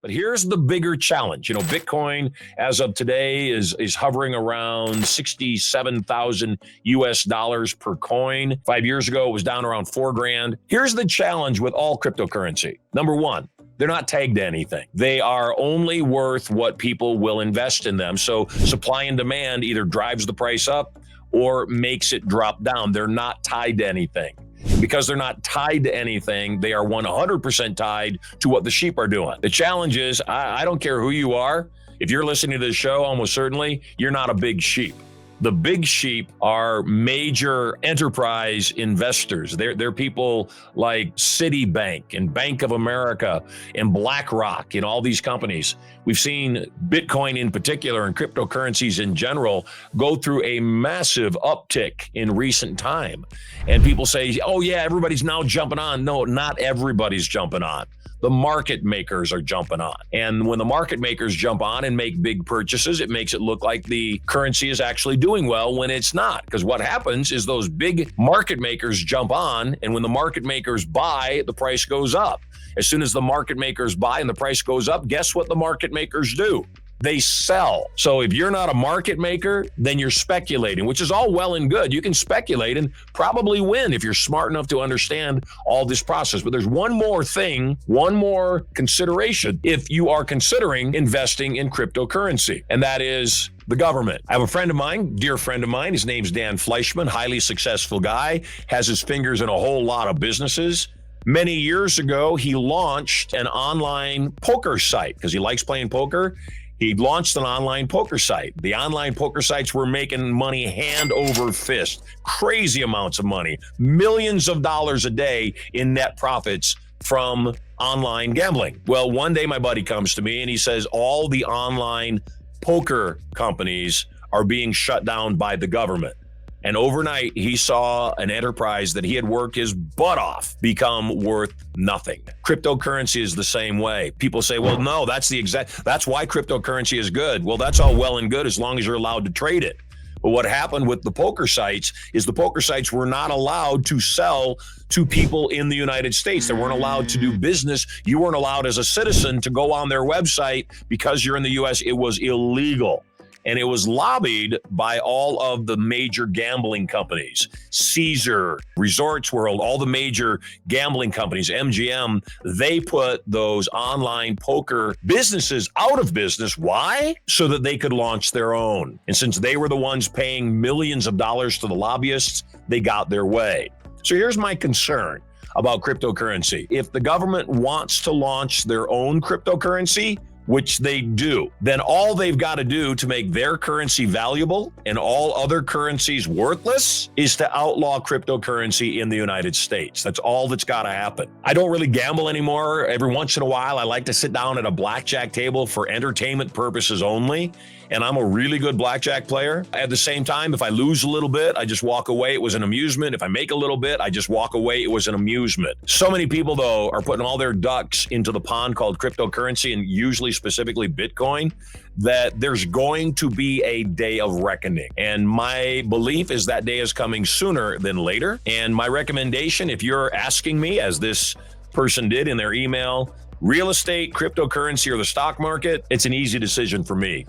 But here's the bigger challenge. Bitcoin as of today is hovering around 67,000 US dollars per coin. 5 years ago, it was down around $4,000. Here's the challenge with all cryptocurrency. Number one, they're not tagged to anything. They are only worth what people will invest in them. So supply and demand either drives the price up or makes it drop down. They're not tied to anything. Because they're not tied to anything, they are 100% tied to what the sheep are doing. The challenge is, I don't care who you are. If you're listening to this show, almost certainly, you're not a big sheep. The big sheep are major enterprise investors. They're people like Citibank and Bank of America and BlackRock and all these companies. We've seen Bitcoin in particular and cryptocurrencies in general go through a massive uptick in recent time. And people say, oh yeah, everybody's now jumping on. No, not everybody's jumping on. The market makers are jumping on. And when the market makers jump on and make big purchases, it makes it look like the currency is actually doing well when it's not. Because what happens is those big market makers jump on, and when the market makers buy, the price goes up. As soon as the market makers buy and the price goes up, guess what the market makers do? They sell. So if you're not a market maker, then you're speculating, which is all well and good. You can speculate and probably win if you're smart enough to understand all this process. But there's one more thing, one more consideration if you are considering investing in cryptocurrency, and that is the government. I have a friend of mine, dear friend of mine. His name's Dan Fleischman, highly successful guy, has his fingers in a whole lot of businesses. Many years ago, he launched an online poker site because he likes playing poker. He launched an online poker site. The online poker sites were making money hand over fist, crazy amounts of money, millions of dollars a day in net profits from online gambling. Well, one day my buddy comes to me and he says all the online poker companies are being shut down by the government. And overnight, he saw an enterprise that he had worked his butt off become worth nothing. Cryptocurrency is the same way. People say, well, no, that's why cryptocurrency is good. Well, that's all well and good as long as you're allowed to trade it. But what happened with the poker sites is the poker sites were not allowed to sell to people in the United States. They weren't allowed to do business. You weren't allowed as a citizen to go on their website because you're in the US. It was illegal. And it was lobbied by all of the major gambling companies, Caesar, Resorts World, all the major gambling companies, MGM. They put those online poker businesses out of business. Why? So that they could launch their own. And since they were the ones paying millions of dollars to the lobbyists, they got their way. So here's my concern about cryptocurrency. If the government wants to launch their own cryptocurrency, which they do, then all they've got to do to make their currency valuable and all other currencies worthless is to outlaw cryptocurrency in the United States. That's all that's got to happen. I don't really gamble anymore. Every once in a while, I like to sit down at a blackjack table for entertainment purposes only. And I'm a really good blackjack player. At the same time, if I lose a little bit, I just walk away. It was an amusement. If I make a little bit, I just walk away. It was an amusement. So many people, though, are putting all their ducks into the pond called cryptocurrency, and usually specifically Bitcoin, that there's going to be a day of reckoning. And my belief is that day is coming sooner than later. And my recommendation, if you're asking me, as this person did in their email, real estate, cryptocurrency, or the stock market, it's an easy decision for me.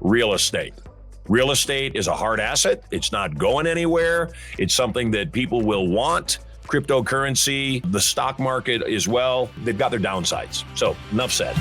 Real estate. Real estate is a hard asset. It's not going anywhere. It's something that people will want. Cryptocurrency, the stock market as well, they've got their downsides. So enough said.